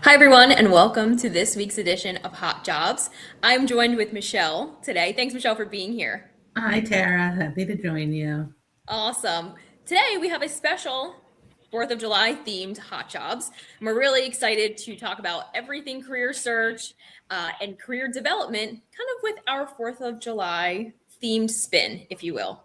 Hi, everyone, and welcome to this week's edition of Hot Jobs. I'm joined with Michelle today. Thanks, Michelle, for being here. Hi, Tara. Happy to join you. Awesome. Today, we have a special 4th of July themed Hot Jobs. And we're really excited to talk about everything career search and career development, kind of with our 4th of July themed spin, if you will.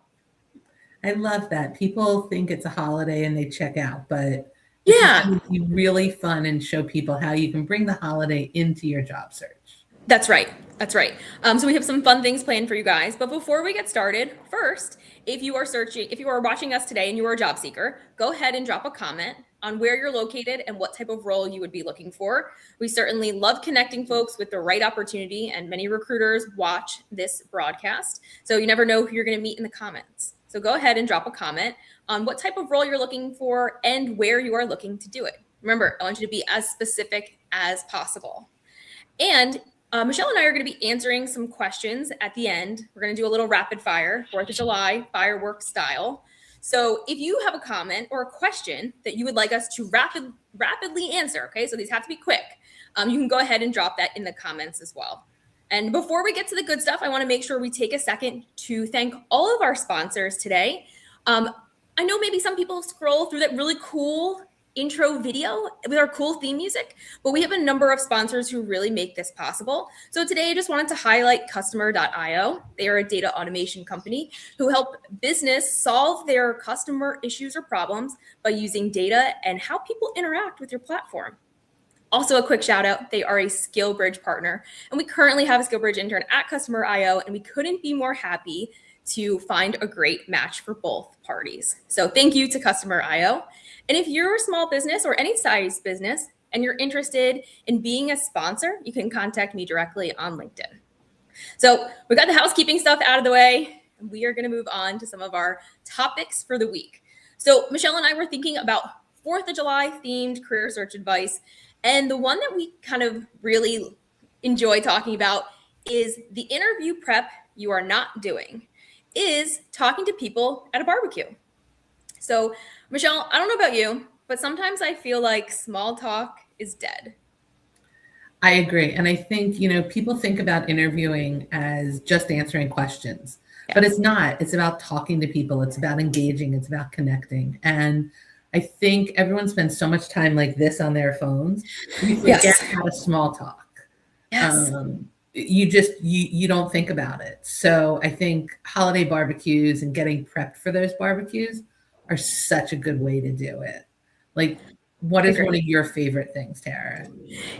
I love that. People think it's a holiday and they check out, but this is Yeah, going to be really fun and show people how you can bring the holiday into your job search. that's right. That's right. So we have some fun things planned for you guys. But before we get started, first, if you are watching us today and you are a job seeker, go ahead and drop a comment on where you're located and what type of role you would be looking for. We certainly love connecting folks with the right opportunity, and many recruiters watch this broadcast. So you never know who you're going to meet in the comments. So go ahead and drop a comment on what type of role you're looking for and where you are looking to do it. Remember, I want you to be as specific as possible. And Michelle and I are going to be answering some questions at the end. We're going to do a little rapid fire, 4th of July fireworks style. So if you have a comment or a question that you would like us to rapidly answer, okay, so these have to be quick, you can go ahead and drop that in the comments as well. And before we get to the good stuff, I want to make sure we take a second to thank all of our sponsors today. I know maybe some people scroll through that really cool intro video with our cool theme music, but we have a number of sponsors who really make this possible. So today I just wanted to highlight Customer.io. They are a data automation company who help business solve their customer issues or problems by using data and how people interact with your platform. Also, a quick shout out, they are a SkillBridge partner, and we currently have a SkillBridge intern at Customer.io, and we couldn't be more happy to find a great match for both parties. So thank you to Customer.io. And if you're a small business or any size business and you're interested in being a sponsor, you can contact me directly on LinkedIn. So we got the housekeeping stuff out of the way. We are going to move on to some of our topics for the week. So Michelle and I were thinking about 4th of July themed career search advice. And the one that we kind of really enjoy talking about is the interview prep you are not doing, is talking to people at a barbecue. So, Michelle, I don't know about you, but sometimes I feel like small talk is dead. I agree. And I think, people think about interviewing as just answering questions, but Yes. it's not. It's about talking to people, it's about engaging, it's about connecting. And I think everyone spends so much time like this on their phones, we forget Yes. how to small talk. Yes. You don't think about it. So I think holiday barbecues and getting prepped for those barbecues are such a good way to do it. Like, what is one Agree. of your favorite things, Tara?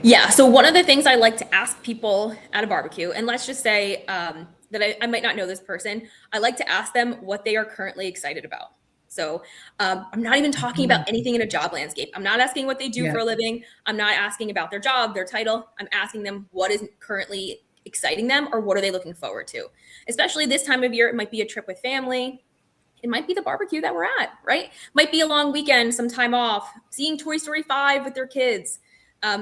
Yeah. So one of the things I like to ask people at a barbecue, and let's just say that I might not know this person, I like to ask them what they are currently excited about. So I'm not even talking about anything in a job landscape. I'm not asking what they do Yeah. for a living. I'm not asking about their job, their title. I'm asking them what is currently exciting them or what are they looking forward to. Especially this time of year, it might be a trip with family. It might be the barbecue that we're at, right? Might be a long weekend, some time off, seeing Toy Story 5 with their kids.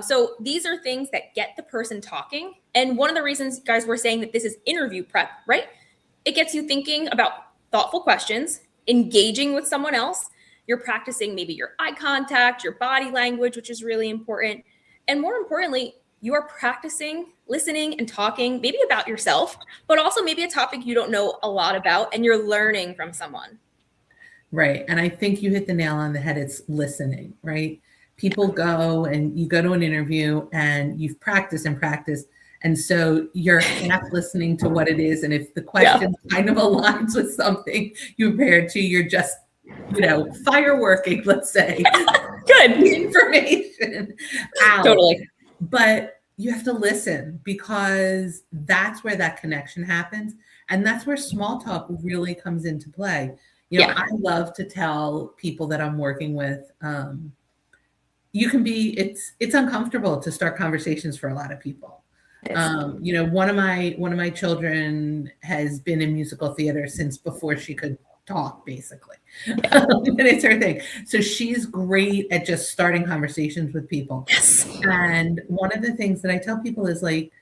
So these are things that get the person talking. And one of the reasons, guys, we're saying that this is interview prep, right? It gets you thinking about thoughtful questions, engaging with someone else. You're practicing maybe your eye contact, your body language, which is really important. And more importantly, you are practicing listening and talking maybe about yourself, but also maybe a topic you don't know a lot about and you're learning from someone. Right. And I think you hit the nail on the head. It's listening, right? People go and you go to an interview and you've practiced and practiced. And so you're half listening to what it is. And if the Yeah. question kind of aligns with something you prepared to, you're just, fireworking, let's say, Good. the information out. Totally. But you have to listen because that's where that connection happens. And that's where small talk really comes into play. Yeah. I love to tell people that I'm working with, you can be, it's uncomfortable to start conversations for a lot of people. One of my children has been in musical theater since before she could talk, basically. Yeah. And it's her thing. So she's great at just starting conversations with people. Yes. And one of the things that I tell people is like,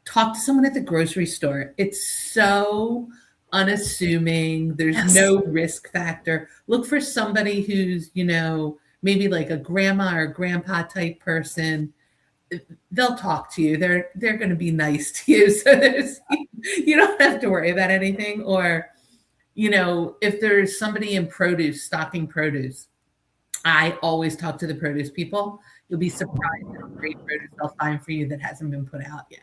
talk to someone at the grocery store. It's so unassuming. There's Yes. no risk factor. Look for somebody who's, maybe like a grandma or grandpa type person. they'll talk to you. They're going to be nice to you. So you don't have to worry about anything. Or, if there's somebody in produce, stocking produce, I always talk to the produce people. You'll be surprised how great produce they'll find for you that hasn't been put out yet.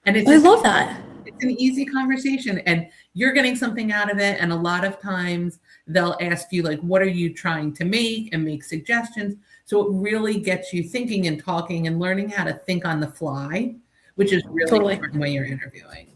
And I love that. It's an easy conversation and you're getting something out of it. And a lot of times they'll ask you, like, what are you trying to make, and make suggestions. So it really gets you thinking and talking and learning how to think on the fly, which is really important when you're interviewing.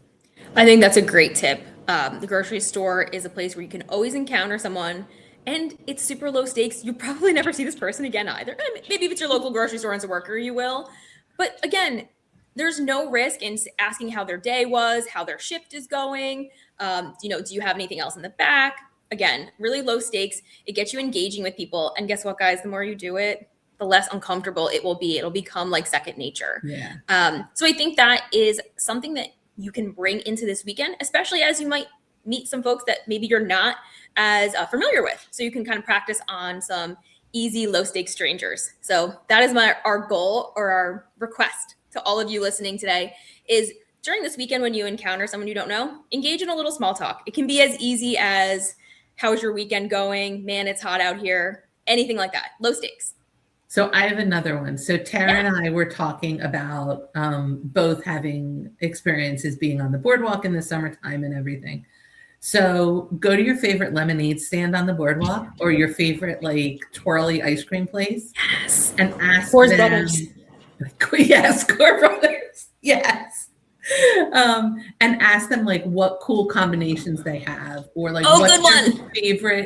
I think that's a great tip. The grocery store is a place where you can always encounter someone, and it's super low stakes. You probably never see this person again either. Maybe if it's your local grocery store as a worker, you will. But again, there's no risk in asking how their day was, how their shift is going. Do you have anything else in the back? Again, really low stakes. It gets you engaging with people. And guess what, guys? The more you do it, the less uncomfortable it will be. It'll become like second nature. Yeah. So I think that is something that you can bring into this weekend, especially as you might meet some folks that maybe you're not as familiar with. So you can kind of practice on some easy, low stakes strangers. So that is our goal, or our request to all of you listening today, is during this weekend when you encounter someone you don't know, engage in a little small talk. It can be as easy as, how's your weekend going? Man, it's hot out here. Anything like that. Low stakes. So I have another one. So Tara and I were talking about both having experiences being on the boardwalk in the summertime and everything. So go to your favorite lemonade stand on the boardwalk, or your favorite like twirly ice cream place. Yes. And ask Coors them. Brothers. Yes, Coors Brothers. Yes. And ask them like what cool combinations they have, or like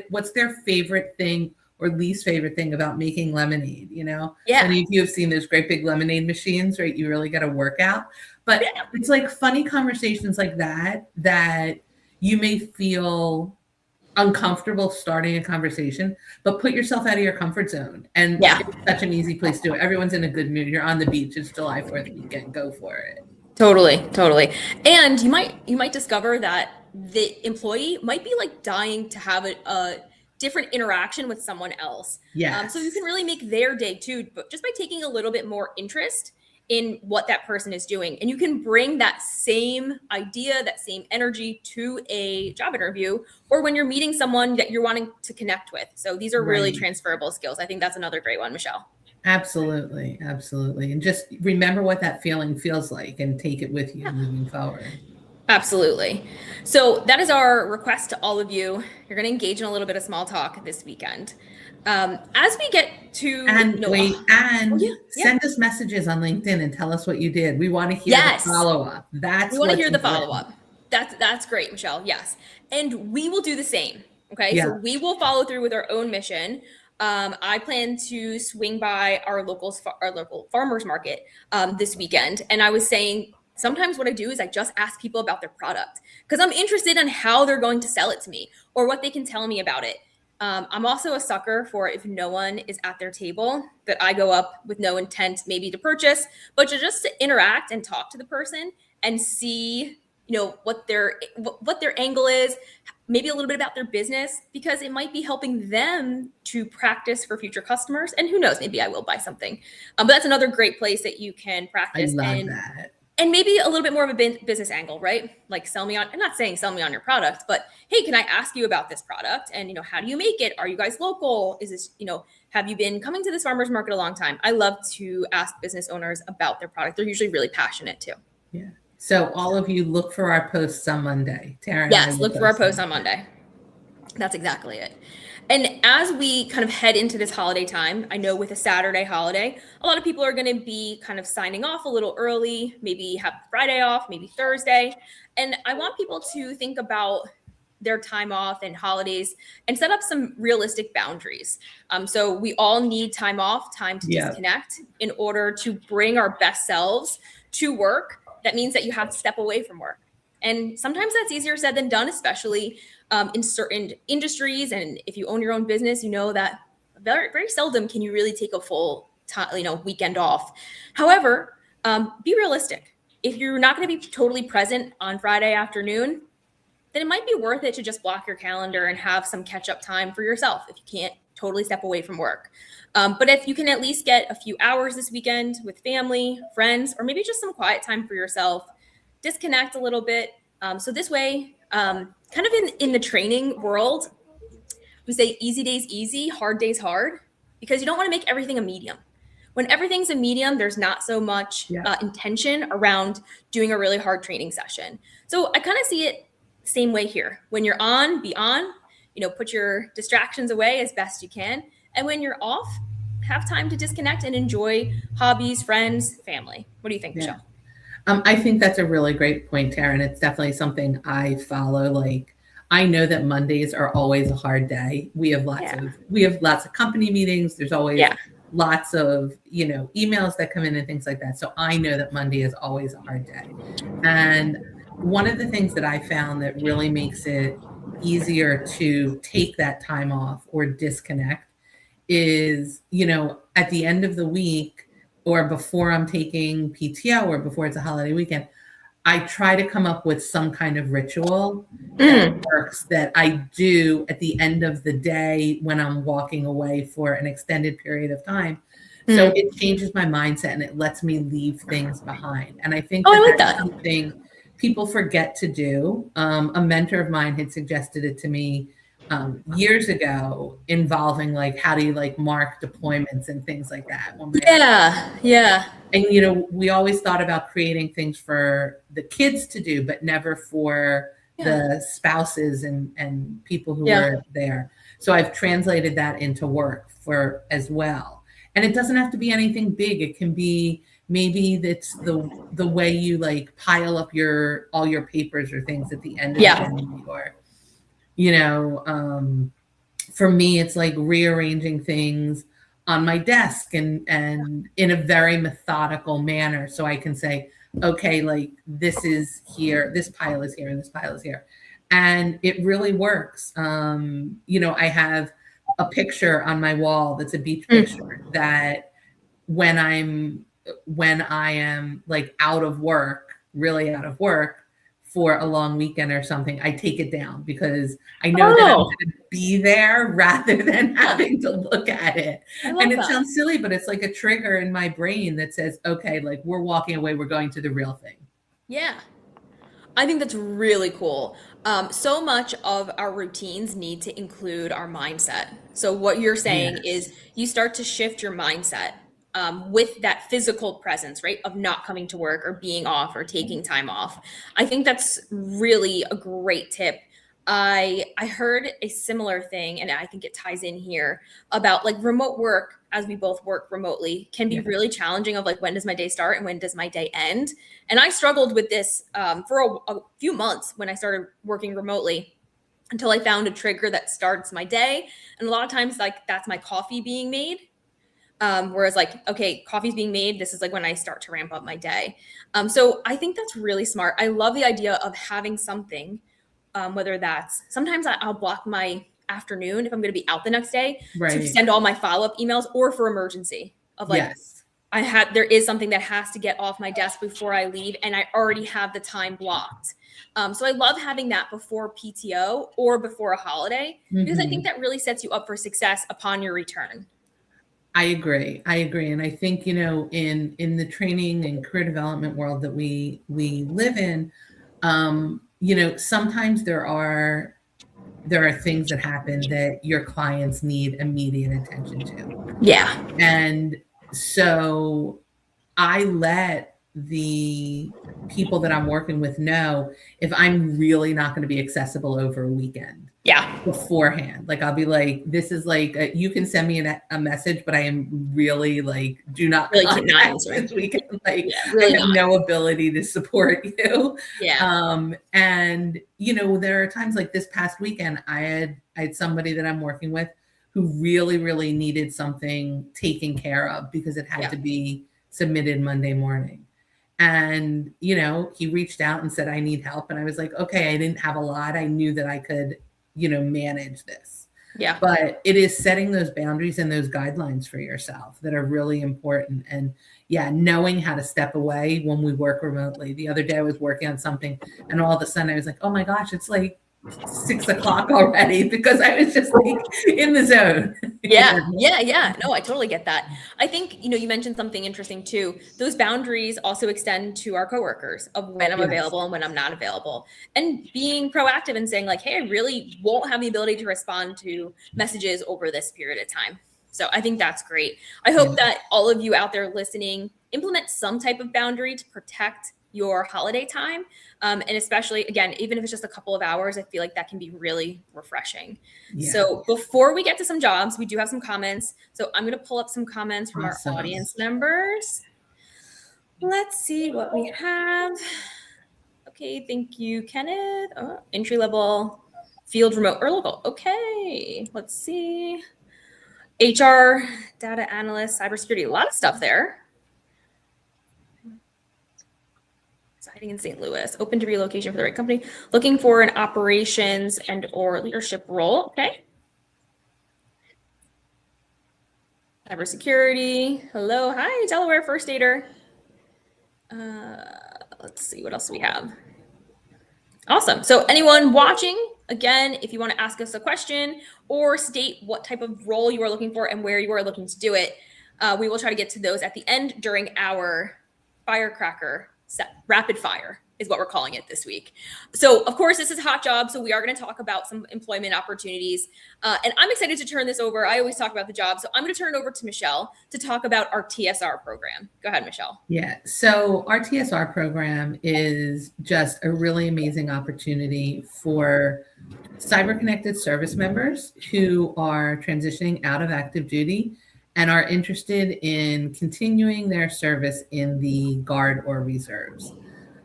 what's their favorite thing or least favorite thing about making lemonade, Yeah. Many of you have seen those great big lemonade machines, right? You really got to work out. But it's like funny conversations like that you may feel uncomfortable starting a conversation, but put yourself out of your comfort zone. And it's such an easy place to do it. Everyone's in a good mood. You're on the beach. It's July 4th weekend. Go for it. Totally. And you might discover that the employee might be like dying to have a different interaction with someone else. Yeah. So you can really make their day too, but just by taking a little bit more interest in what that person is doing. And you can bring that same idea, that same energy to a job interview, or when you're meeting someone that you're wanting to connect with. So these are really transferable skills. I think that's another great one, Michelle. Absolutely. And just remember what that feeling feels like and take it with you moving forward. Absolutely. So that is our request to all of you. You're going to engage in a little bit of small talk this weekend. As we get to send us messages on LinkedIn and tell us what you did. We want to hear the follow-up. We want to hear the follow-up. That's great, Michelle. Yes. And we will do the same. Okay. Yeah. So we will follow through with our own mission. I plan to swing by our local farmers market this weekend. And I was saying, sometimes what I do is I just ask people about their product because I'm interested in how they're going to sell it to me or what they can tell me about it. I'm also a sucker for, if no one is at their table, that I go up with no intent maybe to purchase, but just to interact and talk to the person and see, what their angle is, maybe a little bit about their business, because it might be helping them to practice for future customers. And who knows, maybe I will buy something. But that's another great place that you can practice. I love that. And maybe a little bit more of a business angle, right? Like I'm not saying sell me on your product, but hey, can I ask you about this product? And, how do you make it? Are you guys local? Is this, have you been coming to this farmer's market a long time? I love to ask business owners about their product. They're usually really passionate too. Yeah. So all of you look for our posts on Monday. Tara. Yes, look for our posts on Monday. That's exactly it. And as we kind of head into this holiday time, I know with a Saturday holiday, a lot of people are going to be kind of signing off a little early, maybe have Friday off, maybe Thursday. And I want people to think about their time off and holidays and set up some realistic boundaries. So we all need time off, time to disconnect in order to bring our best selves to work. That means that you have to step away from work. And sometimes that's easier said than done, especially in certain industries. And if you own your own business, you know that very, very seldom can you really take a full weekend off. However, be realistic. If you're not going to be totally present on Friday afternoon, then it might be worth it to just block your calendar and have some catch up time for yourself. If you can't totally step away from work. But if you can at least get a few hours this weekend with family, friends, or maybe just some quiet time for yourself, disconnect a little bit. So this way, kind of in the training world, we say easy days easy, hard days hard, because you don't want to make everything a medium. When everything's a medium, there's not so much intention around doing a really hard training session. So I kind of see it same way here. When you're on, be on, put your distractions away as best you can. And when you're off, have time to disconnect and enjoy hobbies, friends, family. What do you think, Michelle? I think that's a really great point, Taryn. It's definitely something I follow. Like, I know that Mondays are always a hard day. We have lots of company meetings. There's always lots of, emails that come in and things like that. So I know that Monday is always a hard day. And one of the things that I found that really makes it easier to take that time off or disconnect is, at the end of the week or before I'm taking PTO or before it's a holiday weekend, I try to come up with some kind of ritual that works that I do at the end of the day when I'm walking away for an extended period of time. So it changes my mindset and it lets me leave things behind. And I think that's something people forget to do. A mentor of mine had suggested it to me years ago, involving like, how do you like mark deployments and things like that. And, we always thought about creating things for the kids to do, but never for the spouses and people who are there. So I've translated that into work for as well. And it doesn't have to be anything big. It can be, maybe that's the way you like pile up all your papers or things at the end of the day, or, for me, it's like rearranging things on my desk and in a very methodical manner. So I can say, okay, like this is here, this pile is here, and this pile is here. And it really works. I have a picture on my wall that's a beach picture that when I am like out of work, really out of work for a long weekend or something, I take it down because I know that I'm going to be there rather than having to look at it. And it sounds silly, but it's like a trigger in my brain that says, okay, like we're walking away, we're going to the real thing. Yeah. I think that's really cool. So much of our routines need to include our mindset. So what you're saying is you start to shift your mindset with that physical presence, right? Of not coming to work or being off or taking time off. I think that's really a great tip. I heard a similar thing, and I think it ties in here about like remote work, as we both work remotely, can be really challenging of like, when does my day start and when does my day end? And I struggled with this for a few months when I started working remotely, until I found a trigger that starts my day. And a lot of times, like, that's my coffee being made. Whereas like, okay, coffee's being made. This is like when I start to ramp up my day. So I think that's really smart. I love the idea of having something, whether that's, sometimes I'll block my afternoon if I'm going to be out the next day to send all my follow-up emails, or for emergency of like, there is something that has to get off my desk before I leave, and I already have the time blocked. So I love having that before PTO or before a holiday, because I think that really sets you up for success upon your return. I agree. And I think, in the training and career development world that we live in, sometimes there are things that happen that your clients need immediate attention to. Yeah. And so I let the people that I'm working with know if I'm really not going to be accessible over a weekend. Beforehand. Like, I'll be like, this is like, you can send me a message, but I am really like, do not really contact this weekend. Like, really I have no ability to support you. And there are times like this past weekend, I had somebody that I'm working with who really, really needed something taken care of because it had to be submitted Monday morning. And, he reached out and said, I need help. And I was like, okay, I didn't have a lot. I knew that I could, manage this. But it is setting those boundaries and those guidelines for yourself that are really important. And knowing how to step away when we work remotely. The other day I was working on something and all of a sudden I was like, oh my gosh, it's like 6 o'clock already because I was just like in the zone. Yeah. No, I totally get that. I think, you mentioned something interesting too. Those boundaries also extend to our coworkers of when I'm Yes. available and when I'm not available. And being proactive and saying like, hey, I really won't have the ability to respond to messages over this period of time. So I think that's great. I hope that all of you out there listening implement some type of boundary to protect your holiday time. And especially, again, even if it's just a couple of hours, I feel like that can be really refreshing. Yeah. So before we get to some jobs, we do have some comments. So I'm going to pull up some comments from Awesome. our audience members. Let's see what we have. Okay, thank you, Kenneth. Oh, entry level, field, remote, or local. Okay, let's see. HR, data analyst, cybersecurity, a lot of stuff there. Residing in St. Louis, open to relocation for the right company, looking for an operations and or leadership role. Okay. Cybersecurity. Hello. Hi, Delaware First Aider. Let's see what else we have. Awesome. So anyone watching, again, if you want to ask us a question or state what type of role you are looking for and where you are looking to do it, we will try to get to those at the end during our firecracker set. Rapid fire is what we're calling it this week. So of course, this is Hot Job. So we are going to talk about some employment opportunities. And I'm excited to turn this over. I always talk about the job. So I'm going to turn it over to Michelle to talk about our TSR program. Go ahead, Michelle. Yeah. So our TSR program is just a really amazing opportunity for cyber connected service members who are transitioning out of active duty and are interested in continuing their service in the Guard or reserves.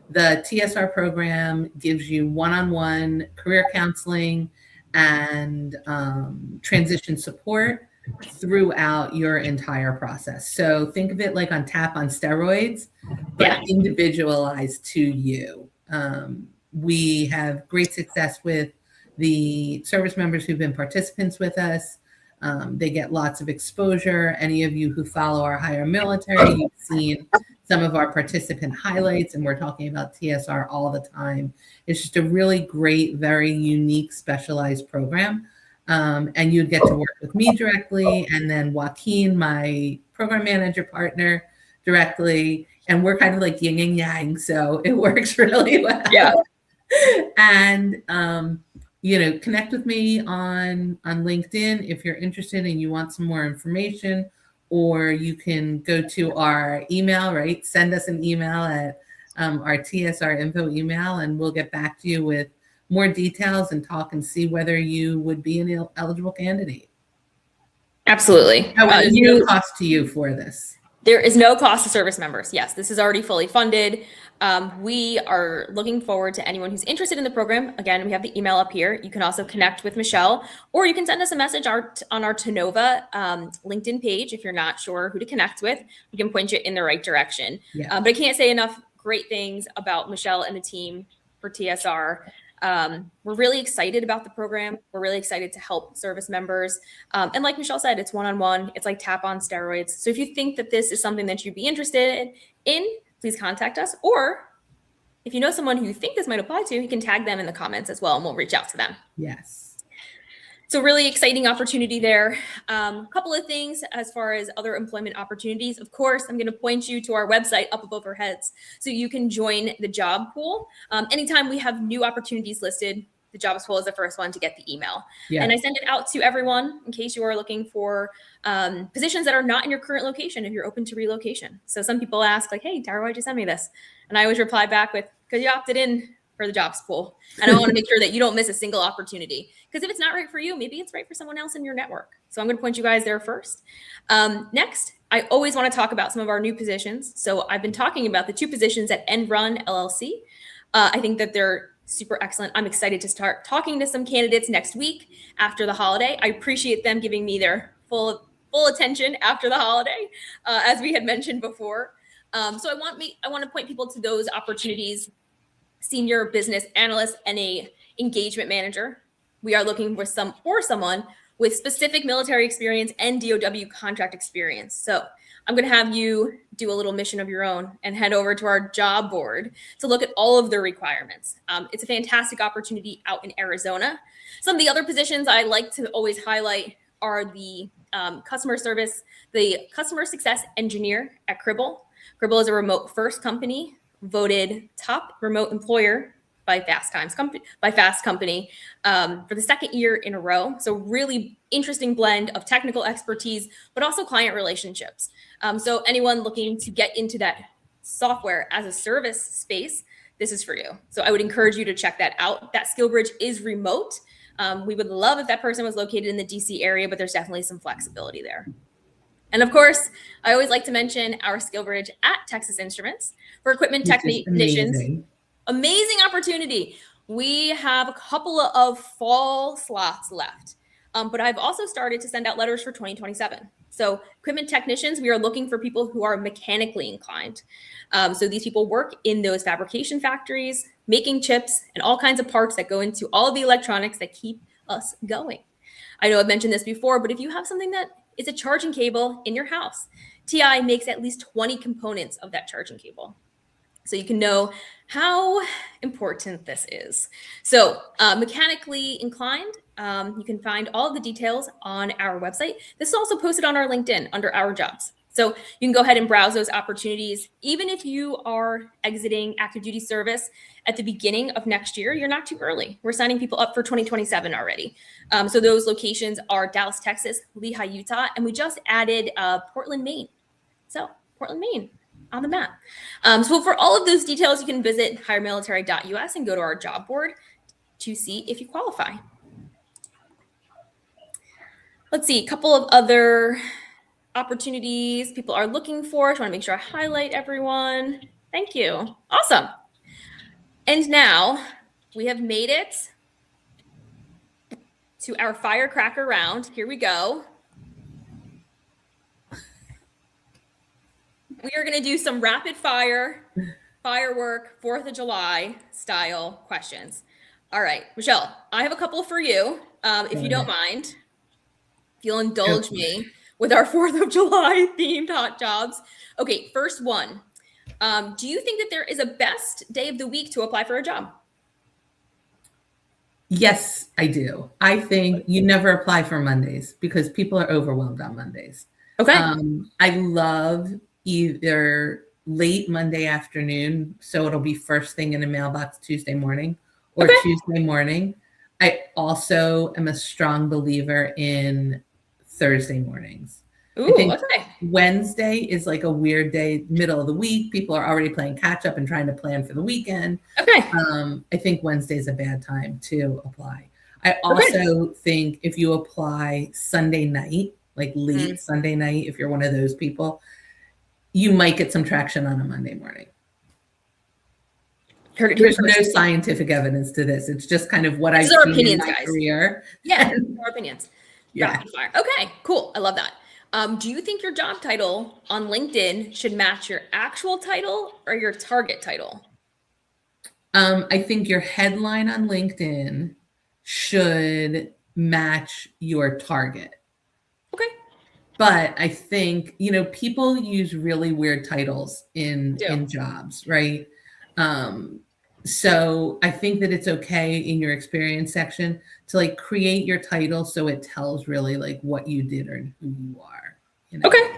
The TSR program gives you one-on-one career counseling and transition support throughout your entire process. So think of it like on tap on steroids, but individualized to you. We have great success with the service members who've been participants with us. They get lots of exposure. Any of you who follow our higher military, you've seen some of our participant highlights, and we're talking about TSR all the time. It's just a really great, very unique, specialized program. And you'd get to work with me directly, and then Joaquin, my program manager partner, directly. And we're kind of like yin and yang, so it works really well. Yeah. And connect with me on LinkedIn if you're interested and you want some more information, or you can go to our email, right? Send us an email at our TSR info email, and we'll get back to you with more details and talk and see whether you would be an eligible candidate. Absolutely. There's no cost to you for this. There is no cost to service members. Yes, this is already fully funded. We are looking forward to anyone who's interested in the program. Again, we have the email up here. You can also connect with Michelle, or you can send us a message on our Tonova LinkedIn page. If you're not sure who to connect with, we can point you in the right direction. Yeah. But I can't say enough great things about Michelle and the team for TSR. We're really excited about the program. We're really excited to help service members. And like Michelle said, it's one-on-one. It's like tap on steroids. So if you think that this is something that you'd be interested in, please contact us. Or if you know someone who you think this might apply to, you can tag them in the comments as well, and we'll reach out to them. Yes. So really exciting opportunity there. A couple of things as far as other employment opportunities. Of course, I'm going to point you to our website up above our heads so you can join the job pool. Anytime we have new opportunities listed, the jobs pool is the first one to get the email. Yeah. And I send it out to everyone in case you are looking for positions that are not in your current location if you're open to relocation. So some people ask like, hey, Tara, why'd you send me this? And I always reply back with, because you opted in for the jobs pool. And I want to make sure that you don't miss a single opportunity. Because if it's not right for you, maybe it's right for someone else in your network. So I'm going to point you guys there first. Next, I always want to talk about some of our new positions. So I've been talking about the two positions at EndRun LLC. I think that they're super excellent. I'm excited to start talking to some candidates next week after the holiday. I appreciate them giving me their full attention after the holiday, as we had mentioned before. So I want to point people to those opportunities. Senior business analyst and a engagement manager. We are looking for someone with specific military experience and DOW contract experience. So I'm going to have you do a little mission of your own and head over to our job board to look at all of the requirements. It's a fantastic opportunity out in Arizona. Some of the other positions I like to always highlight are the customer success engineer at Cribble. Cribble is a remote first company voted top remote employer by Fast Company for the second year in a row. So really interesting blend of technical expertise, but also client relationships. So anyone looking to get into that software as a service space, this is for you. So I would encourage you to check that out. That skill bridge is remote. We would love if that person was located in the DC area, but there's definitely some flexibility there. And of course, I always like to mention our skill bridge at Texas Instruments for equipment technicians. Amazing opportunity. We have a couple of fall slots left, but I've also started to send out letters for 2027. So equipment technicians, we are looking for people who are mechanically inclined. So these people work in those fabrication factories, making chips and all kinds of parts that go into all of the electronics that keep us going. I know I've mentioned this before, but if you have something that is a charging cable in your house, TI makes at least 20 components of that charging cable. So you can know how important this is. So mechanically inclined, you can find all of the details on our website. This is also posted on our LinkedIn under our jobs. So you can go ahead and browse those opportunities. Even if you are exiting active duty service at the beginning of next year, you're not too early. We're signing people up for 2027 already. So those locations are Dallas, Texas, Lehi, Utah, and we just added Portland, Maine. So Portland, Maine on the map. So for all of those details, you can visit hiremilitary.us and go to our job board to see if you qualify. Let's see, a couple of other opportunities people are looking for. I want to make sure I highlight everyone. Thank you. Awesome. And now we have made it to our firecracker round. Here we go. We are going to do some rapid fire, firework, 4th of July style questions. All right, Michelle, I have a couple for you. If you don't mind, if you'll indulge me with our 4th of July themed hot jobs. Okay, first one. Do you think that there is a best day of the week to apply for a job? Yes, I do. I think you never apply for Mondays because people are overwhelmed on Mondays. Okay. I love either late Monday afternoon, so it'll be first thing in the mailbox Tuesday morning, or Tuesday morning. I also am a strong believer in Thursday mornings. Ooh, I think okay. Wednesday is like a weird day, middle of the week. People are already playing catch up and trying to plan for the weekend. Okay. I think Wednesday is a bad time to apply. I also think if you apply Sunday night, like late Sunday night, if you're one of those people, you might get some traction on a Monday morning. There's no scientific evidence to this. It's just kind of what I've seen in my career. Yeah, our opinions. Yeah. Rapid fire. Okay, cool. I love that. Do you think your job title on LinkedIn should match your actual title or your target title? I think your headline on LinkedIn should match your target. Okay. But I think, people use really weird titles in jobs, right? So I think that it's okay in your experience section to create your title so it tells really what you did or who you are. Okay.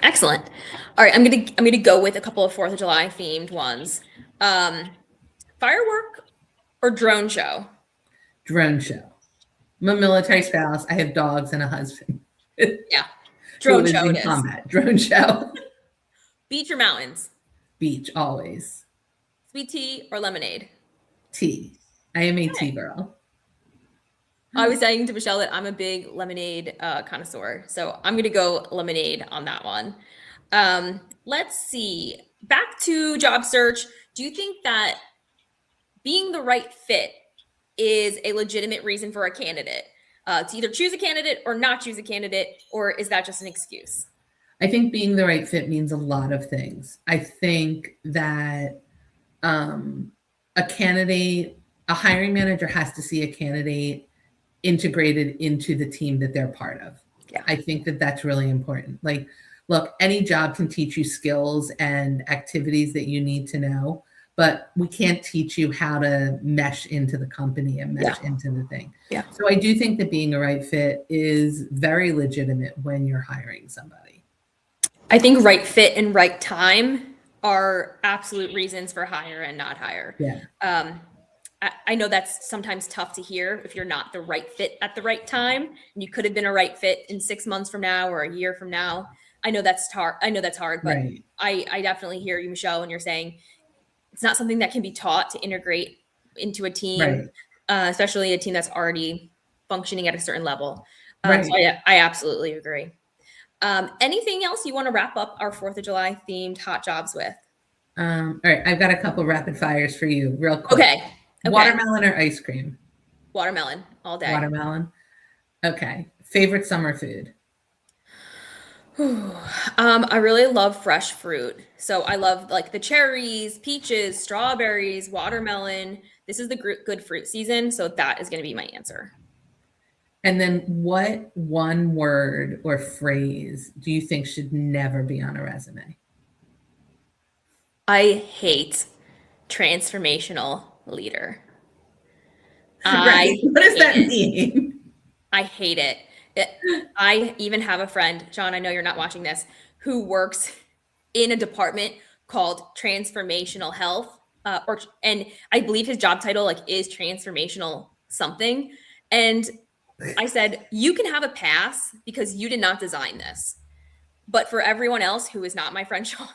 Excellent. All right, I'm gonna go with a couple of 4th of July themed ones. Firework or drone show? Drone show. I'm a military spouse. I have dogs and a husband. Yeah. Drone show it is. Combat. Drone show. Beach or mountains? Beach, always. Sweet tea or lemonade? Tea. I am a tea girl. I was saying to Michelle that I'm a big lemonade connoisseur, so I'm going to go lemonade on that one. Let's see. Back to job search. Do you think that being the right fit is a legitimate reason for a candidate to either choose a candidate or not choose a candidate, or is that just an excuse? I think being the right fit means a lot of things. I think that a hiring manager has to see a candidate integrated into the team that they're part of. Yeah. I think that that's really important. Like, look, any job can teach you skills and activities that you need to know, but we can't teach you how to mesh into the company and mesh into the thing. Yeah. So I do think that being a right fit is very legitimate when you're hiring somebody. I think right fit and right time are absolute reasons for hire and not hire. Yeah. I know that's sometimes tough to hear if you're not the right fit at the right time, and you could have been a right fit in 6 months from now or a year from now. I know that's hard. But Right. I definitely hear you, Michelle, when you're saying it's not something that can be taught to integrate into a team, Right. especially a team that's already functioning at a certain level. Right. So I absolutely agree. Anything else you want to wrap up our 4th of July themed hot jobs with? All right. I've got a couple rapid fires for you real quick. Okay. Watermelon or ice cream? Watermelon all day. Watermelon. Okay. Favorite summer food? I really love fresh fruit. So I love like the cherries, peaches, strawberries, watermelon. This is the good fruit season. So that is going to be my answer. And then what one word or phrase do you think should never be on a resume? I hate transformational leader. Right. What does that mean? I hate it. I even have a friend, John, I know you're not watching this, who works in a department called transformational health. And I believe his job title like is transformational something. And I said, you can have a pass because you did not design this. But for everyone else who is not my friend Sean,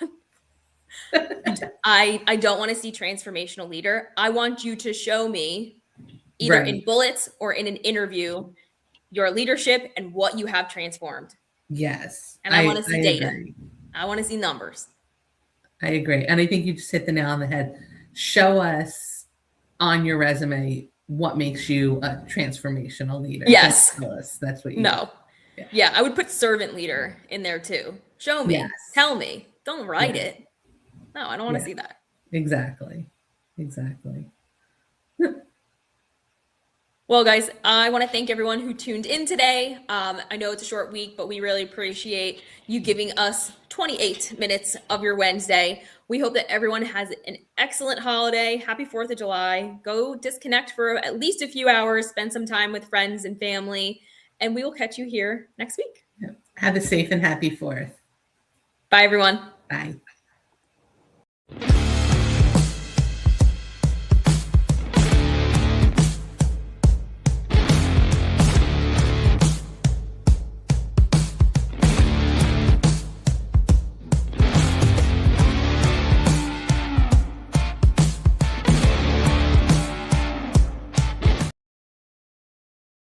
I don't want to see transformational leader. I want you to show me either in bullets or in an interview your leadership and what you have transformed. Yes. And I want to see data. Agree. I want to see numbers. I agree. And I think you just hit the nail on the head. Show us on your resume what makes you a transformational leader. Yes. That's what you No. Yeah. I would put servant leader in there too. Show me. Yes. Tell me. Don't write it. No, I don't want to see that. Exactly. Well, guys, I want to thank everyone who tuned in today. I know it's a short week, but we really appreciate you giving us 28 minutes of your Wednesday. We hope that everyone has an excellent holiday. Happy 4th of July. Go disconnect for at least a few hours, spend some time with friends and family, and we will catch you here next week. Have a safe and happy 4th. Bye, everyone. Bye.